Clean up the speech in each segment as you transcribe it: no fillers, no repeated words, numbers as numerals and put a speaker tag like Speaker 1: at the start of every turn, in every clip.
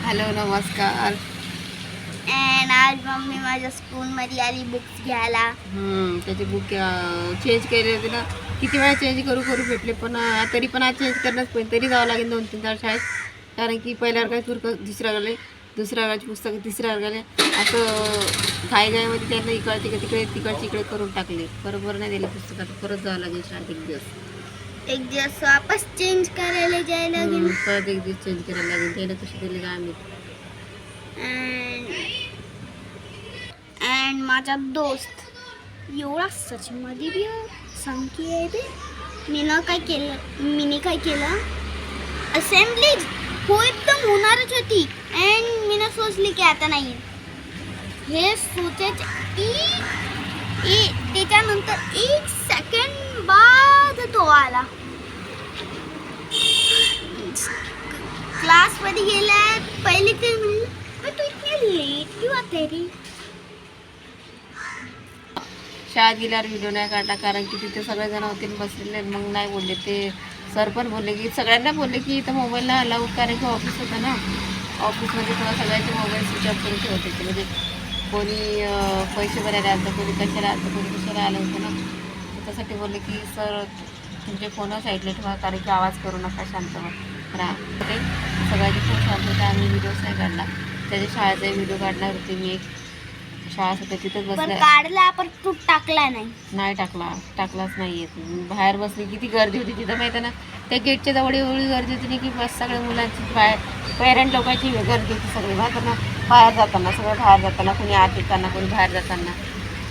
Speaker 1: Hello नमस्कार.
Speaker 2: And आज mummy माझ्या स्कूलमध्ये आली बुक्स घ्यायला.
Speaker 1: त्याचे बुक चेंज केले होते ना. किती वेळा चेंज करू भेटले पण तरी पण आज चेंज करणंच पण तरी जावं लागेल 2-3 तास शाळेत. कारण की पहिल्या वर्गात दुसऱ्या वर्गाला दुसऱ्या वर्गाची पुस्तकं तिसऱ्या वर्गाला असं घाईमध्ये त्यांना इकडचे तिकडचे इकडे करून टाकले. बरोबर नाही दिले पुस्तकात. परत जावं लागेल शाळेत
Speaker 2: एक दिवस वापस चेंज करायला जायला लागेल.
Speaker 1: परत एक दिवस चेंज करायला लागेल. त्याला कशी दिले का आम्ही.
Speaker 2: अँड माझा दोस्त एवढा सचमध्ये बी संख्या आहे बे. मीने काय केलं असेंब्लीज हो एकदम होणारच होती अँड मीनं सोचली की आता नाही हे सोचायचं त्याच्यानंतर 1 सेकंड बाद तो आला. क्लासमध्ये गेला पहिले ते म्हणलं तू इतके लेट क्यों आते रे.
Speaker 1: शाळेत गेल्यावर व्हिडिओ नाही काढला कारण की तिथे सगळेजण होते बसलेले. मग नाही बोलले ते सर पण बोलले की सगळ्यांना बोलले की इथं मोबाईलला अलाऊ कारण की ऑफिस होतं ना. ऑफिसमध्ये थोडा सगळ्यांचे मोबाईल स्विच ऑफ करून ठेवत होते. म्हणजे कोणी पैसे भरायला आलं कोणी कशाला आलं कोणी कशाला आलं होतं ना. त्यासाठी बोलले की सर तुमचे फोन साईडला ठेवा कारण की आवाज करू नका शांत राहा. ते सगळ्यांचे फोन शांत होते. आम्ही व्हिडिओच नाही काढला. त्याच्या शाळेचा व्हिडिओ काढणार होते मी. एक शाळा सुद्धा तिथंच बसल्या
Speaker 2: काढला आपण तू टाकला
Speaker 1: नाही टाकलाच नाही येत. बाहेर बसली किती गर्दी होती तिथं माहिती ना. त्या गेटच्या जवळ एवढी गर्दी होती की बस सगळ्या मुलांची पेरेंट लोकांची गर्दी होती. सगळे बाहेर जाताना सगळं बाहेर जाताना कोणी आत येताना कोणी बाहेर जाताना.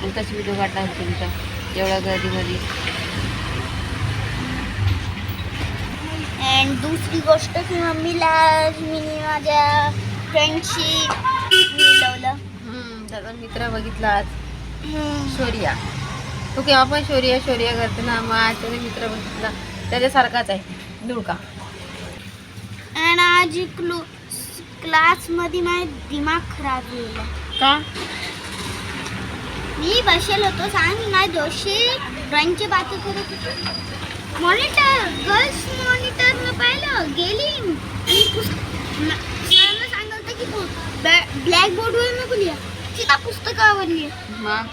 Speaker 1: आणि तशी व्हिडिओ काढणार होती तिथं एवढ्या गर्दीमध्ये.
Speaker 2: अँड दुसरी गोष्ट की मम्मीला मी माझ्या फ्रेंडशी मिळवलं.
Speaker 1: त्याचा मित्र बघितला आज शौर्या. तो केव्हा पण शौर्या करते ना. मग आज त्याने मित्र बघितला त्याच्यासारखाच आहे दुडका.
Speaker 2: आणि आज क्लासमध्ये माझा दिमाग खराब झाला.
Speaker 1: का
Speaker 2: मी बसेल होतो सांग माझ्या दोषी ड्रॉइंगची बात करत होतो. मॉनिटर गर्ल्स मॉनिटरनं पाहिलं गेली आणि सरांना सांगितलं होतं की ब्लॅक बोर्डवर नको लिहा तिला पुस्तकावर लिहा.
Speaker 1: मग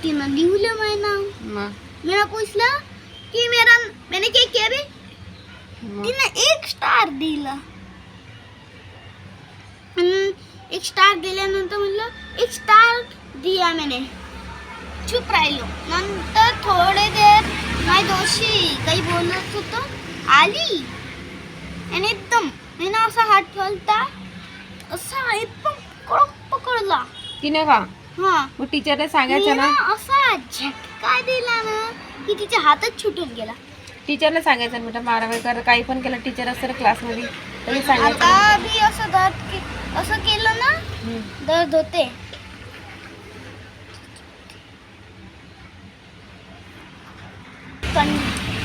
Speaker 2: तिनं लिहिलं माझं नाव.
Speaker 1: मग
Speaker 2: मी पूछलं की मैंने क्या किया रे. तिनं 1 स्टार दिला. 1 स्टार दिल्यानंतर म्हणलं 1 स्टार दिया मैंने. चुप राहिलो. नंतर थोडे देर माझी दोषी काही बोलत होतं आली आणि एकदम मी ना असा हात ठेवलता असा एकदम पकडला
Speaker 1: तिने का.
Speaker 2: हा
Speaker 1: मग टीचरने सांगायचं ना.
Speaker 2: असा झटका दिला ना की तिच्या हातच छुटून गेला.
Speaker 1: टीचरला सांगायचं बेटा मारामारी कर काही पण केलं टीचर असतं ना क्लासमध्ये तरी सांगायचं.
Speaker 2: आता बी असं केलं ना दर्द होते.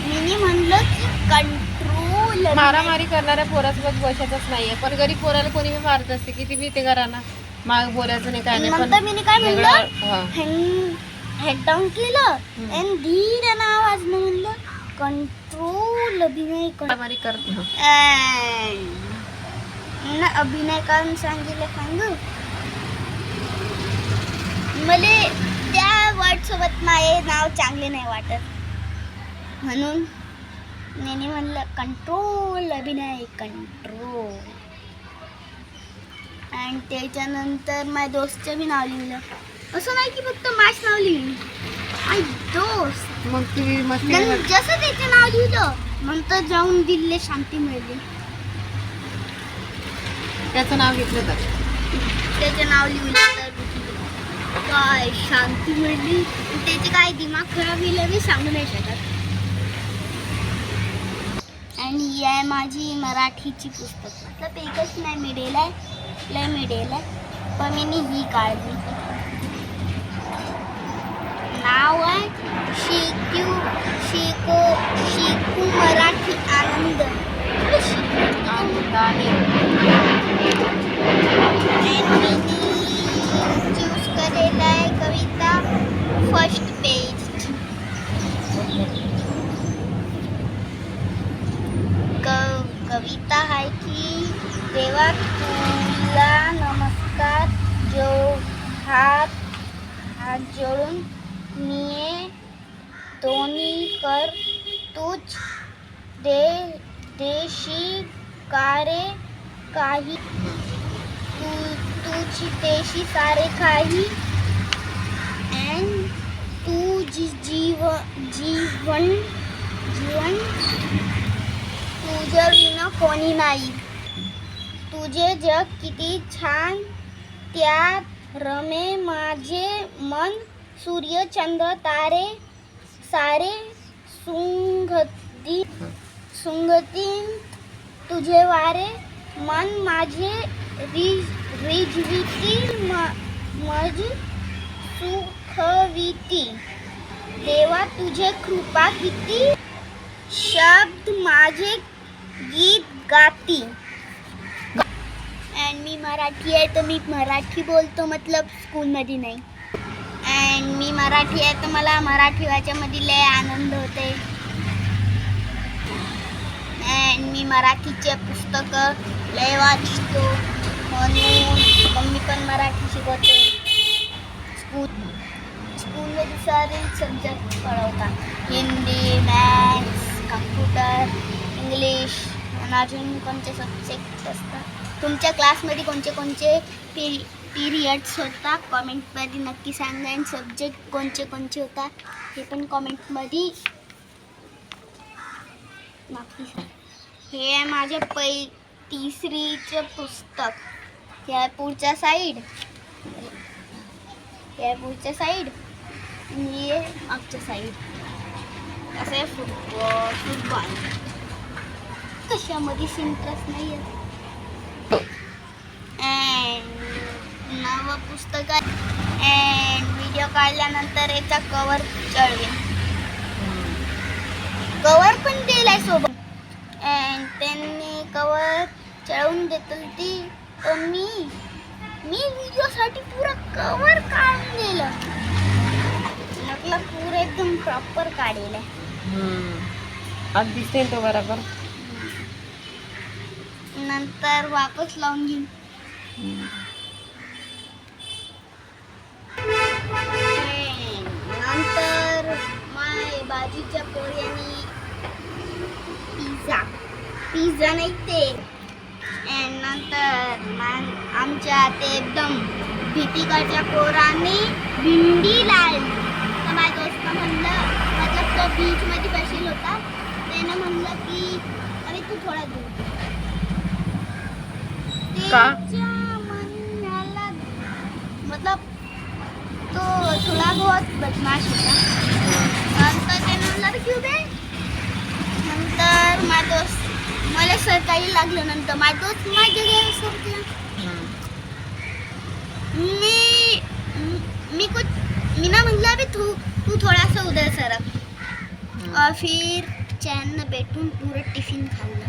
Speaker 2: मी म्हणलं की कंट्रोल.
Speaker 1: मारामारी करणाऱ्या पोरासोबत बसतच नाहीये पण गरीब पोराला कोणी बी मारत असते किती बी ते घराना माग बोलायचं नाही काय नाही.
Speaker 2: नंतर मी काय म्हणलं हेड डाऊन केलं आणि धीर आवाज म्हणलं कंट्रोल अभिनय
Speaker 1: मारामारी करते.
Speaker 2: अभिनय करून सांगू मला त्या वर्ड सोबत माझे नाव चांगले नाही वाटत म्हणून मी म्हणलं कंट्रोल अभिनय कंट्रोल. आणि त्याच्यानंतर माझ्या दोस्तचं बी नाव लिहिलं. असं नाही की फक्त माझं नाव लिहिलं माझी दोस्त.
Speaker 1: मग तुम्ही
Speaker 2: जसं त्याचं नाव लिहिलं नंतर जाऊन दिल्ली शांती मिळाली.
Speaker 1: त्याचं नाव घेतलं तर
Speaker 2: त्याचं नाव लिहिलं तर काय शांती मिळली. त्याचे काय दिमाग खराब गेलं मी सांगू नाही शकत. आणि ही आहे माझी मराठीची पुस्तक. मतलब एकच नाही मिळेल आहे लय मिळेल आहे पण मी ही काढली. नाव आहे शिकू मराठी आनंद. चूज करेला आहे कविता फर्स्ट पेज. कविता आहे की देवा तू हात जोडून निये दोन्ही कर तुझ देशी कारे काही तुझी देशी सारे काही and जीवन तुझ्या विना कोणी नाही. तुझे जग किती छान त्यात रमे माझे मन सूर्य चंद्र तारे सारे सुंगती तुझे वारे मन माझे रिजविती मज सुखविती. देवा तुझे कृपा किती शब्द माझे गीत गाती. अँड मी मराठी आहे तर मी मराठी बोलतो, मतलब स्कूलमध्ये नाही. अँड मी मराठी आहे तर मला मराठी वाचण्यामध्ये लय आनंद होते. अँड मी मराठीचे पुस्तकं लय वाचतो म्हणून मम्मी पण मराठी शिकवते. स्कूलमध्ये सारे सब्जेक्ट पढवतात, हिंदी, मॅथ्स, कम्प्युटर, इंग्लिश आणि अजून कोणते सब्जेक्ट असतात. तुमच्या क्लासमध्ये कोणते पिरियड्स होता कॉमेंटमध्ये नक्की सांगा. आणि सब्जेक्ट कोणते होतात हे पण कॉमेंटमध्ये नक्की सांगा. हे आहे माझे तिसरीचं पुस्तक. हे आहे पुढच्या साईड, हे पुढच्या साईड, हे मागच्या साईड. असं आहे फुटबॉल. कशामध्येच इंटरेस्ट नाही आहे. नवं पुस्तक आहे. अँड व्हिडिओ काढल्यानंतर याचा कवर चढवेन. कवर पण दिलाय सोबत. अँड त्यांनी कवर चढवून देतील ती तर मी व्हिडिओसाठी पुरा कवर काढून दिलं. म्हटलं पुरं एकदम प्रॉपर काढेल आहे.
Speaker 1: आज दिसते तो बरोबर.
Speaker 2: नंतर वापस लावून घेईन. नंतर माय बाजूच्या पोऱ्यानी पिझ्झा नाही ते. अँड नंतर आमच्या ते एकदम भीतिकाच्या पोराने भिंडी लावली. तर माझ्या दोस्त म्हणलं, मतलब तो बीचमध्ये बसेल होता, त्यानं म्हणलं की अरे तू थोडा दूर. त्याच्या म्हणण्याला मतलब तो थोडा बहुत बदमाश होता. नंतर त्यानं म्हणलं क्यू बे. नंतर माझा दोस्त मला सरकारी लागलं. नंतर माझा दोस्त माझ्या घरी सरकला. मी ना म्हणलं अबे तू थोडासा उधर सरक. और फिर चैन ने बैठून पूरा टिफिन खाल्ला.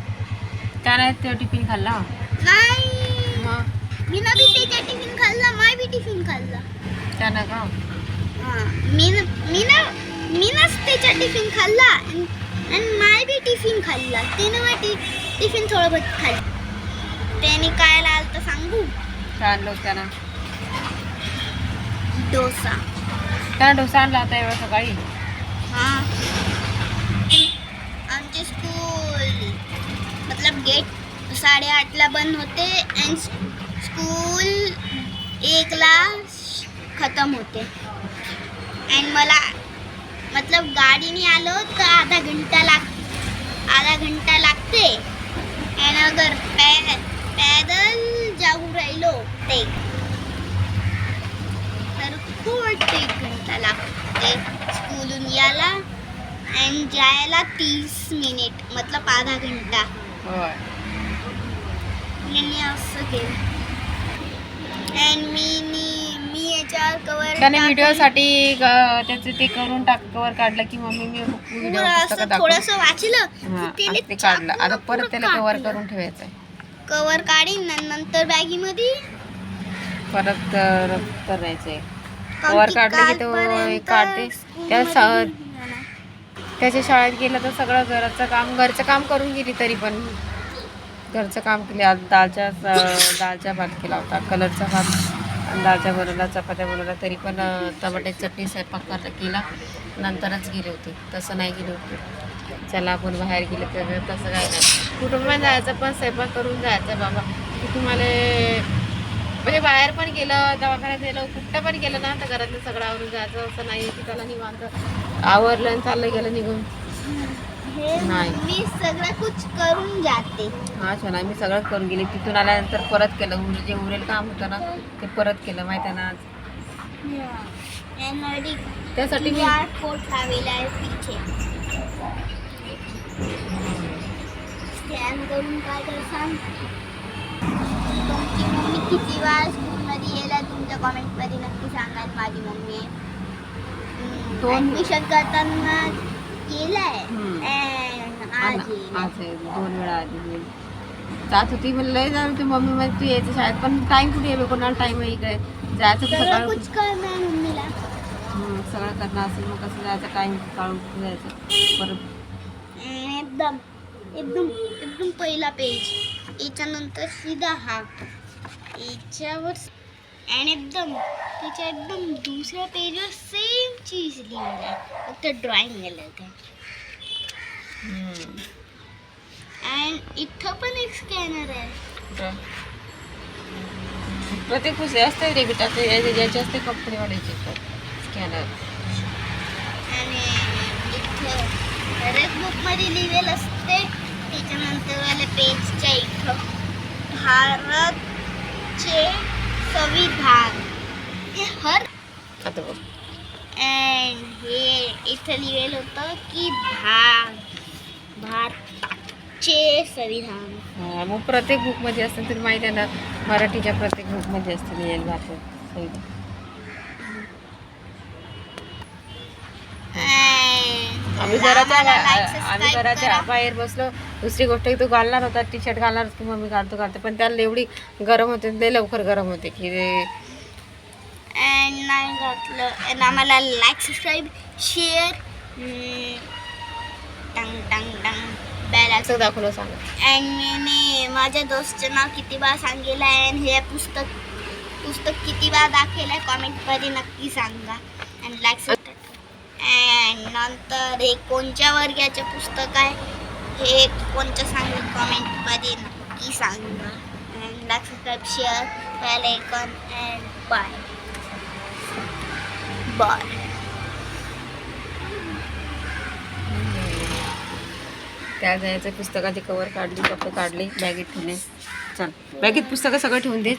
Speaker 1: त्याने तो टिफिन खाल्ला
Speaker 2: नाही. मी ना बी त्याचा टिफिन खाल्ला, माय बी टिफिन खाल्ला.
Speaker 1: त्यानं का
Speaker 2: मी ना त्याचा टिफिन खाल्ला आणि माय बी टिफिन खाल्ला. त्यानं माझी टिफिन थोडं बहुत खाल्लं. त्याने काय लावलं तर सांगू.
Speaker 1: काय आणलं त्यानं?
Speaker 2: डोसा.
Speaker 1: त्यानं डोसा आणला होता एवढं सकाळी.
Speaker 2: हां. आमचे स्कूल मतलब गेट 8:30ला बंद होते आणि स्कूल 1ला खतम होते. आणि मला मतलब गाडीने आलो तर आधा घंटा लागते. आणि अगर पैदल जाऊ राहिलो ते तर खूप 1 घंटा लागते स्कूलून यायला आणि जायला 30 मिनिट मतलब आधा घंटा.
Speaker 1: होय.
Speaker 2: मी असं केलं. आणि मी याच्यावर कवर
Speaker 1: त्याने व्हिडिओसाठी त्याचं ते करून कवर काढलं की मम्मी मी व्हिडिओ पुस्तकात दाखवलं.
Speaker 2: थोडंसं वाचलं
Speaker 1: ते काढलं. आता परत त्याला कवर करून ठेवायचं आहे.
Speaker 2: कवर काढीन नंतर बॅगीमध्ये
Speaker 1: परत करायचंय. कवर काढलं की तो काढते. त्याच्या शाळेत गेलं तर सगळं घरचं काम करून गेली. तरी पण घरचं काम केले. आज दालचा भात केला होता, कलरचा भात दालच्या बनवला, चपात्या बनवला, तरी पण टमाट्याची चटणी स्वयंपाक केला नंतरच गेले होते. तसं नाही गेले होते चला आपण बाहेर गेले तर तसं काय नाही. कुठून पण जायचं पण स्वयंपाक करून जायचं बाबा. की तुम्हाला म्हणजे बाहेर पण गेलं, दवाखान्यात गेलं, कुठं पण गेलं ना तर घरातलं सगळं आवरून जायचं. असं नाही की त्याला निवांत आवरलं आणि चाललं गेलं निघून.
Speaker 2: हे
Speaker 1: नाही.
Speaker 2: मी सगळं कुछ करून जाते.
Speaker 1: हा छान आहे. मी सगळं करून गेले. तिथून आल्यानंतर परत केलं. जे उरेल काम होतं ना ते परत केलं माहिती आहे ना आज. त्यासाठी मी
Speaker 2: कोड लावलेला आहे पीछे. स्कॅन करून काय तर सांग. तुमची मम्मी किती वेळा स्कूलमध्ये गेला तुमच्या कॉमेंटमध्ये नक्की सांगा. माझी मम्मी ऍडमिशन करताना केलाय आज
Speaker 1: आहे 2 वेळा आधी जात होती. म्हणलं लय जात होती मम्मी मध्ये तू यायचं शाळेत पण टाइम कुठे आहे कोणाला टाइम आहे इकडे जायचं सकाळ
Speaker 2: कुछ करणार मम्मीला.
Speaker 1: सगळं करणं असेल मग कसं जायचं टाइम काढून जायचं परत.
Speaker 2: एकदम एकदम एकदम पहिला पेज याच्यानंतर सीधा हा याच्यावर आणि एकदम त्याच्या एकदम दुसऱ्या पेजवर सेम चीज लिहिलं आहे फक्त ड्रॉइंग केलं काय. अँड इथं पण एक स्कॅनर आहे.
Speaker 1: प्रत्येक पुस्तक असते रे बेटा ते ज्याचे असते कंपनीवाल्याचे स्कॅनर.
Speaker 2: आणि इथं हरेक बुकमध्ये लिहिलेलं असते. त्याच्यानंतर वाल्या पेजच्या इथं भारतचे संविधान हे हर
Speaker 1: आता बघ
Speaker 2: अँड हे इथं लिहिलेलं होतं की भारताचे संविधान.
Speaker 1: मग प्रत्येक बुकमध्ये असतं तरी माहिती आहे ना. मराठीच्या प्रत्येक बुकमध्ये असतं लिहिलेलं भारतात संविधान. आम्ही घराच्या बाहेर बसलो. दुसरी गोष्ट की तू घालणार होता टी शर्ट घालणार की मम्मी घालतो पण त्याला एवढी गरम होते ते लवकर गरम होते की
Speaker 2: नाही घातलं. आणि आम्हाला लाईक सबस्क्राईब शेअर टंग टंग टंग बेल
Speaker 1: असं दाखवलं सांग.
Speaker 2: अँड मी माझ्या दोस्तचं नाव किती बार सांगितलं आहे आणि हे पुस्तक किती बार दाखवलं आहे कॉमेंटमध्ये नक्की सांगा. आणि लाईक सबस्क्राईब अँड नंतर हे कोणत्या वर्गाचं पुस्तक आहे हे कोणतं सांगा कॉमेंटमध्ये नक्की सांगा. And like subscribe share bell icon and bye bye.
Speaker 1: त्या जायचं पुस्तकाची कवर काढली कप्पे काढले बॅगेत ठेवले. चल बॅगेत पुस्तकं सगळं ठेवून दे.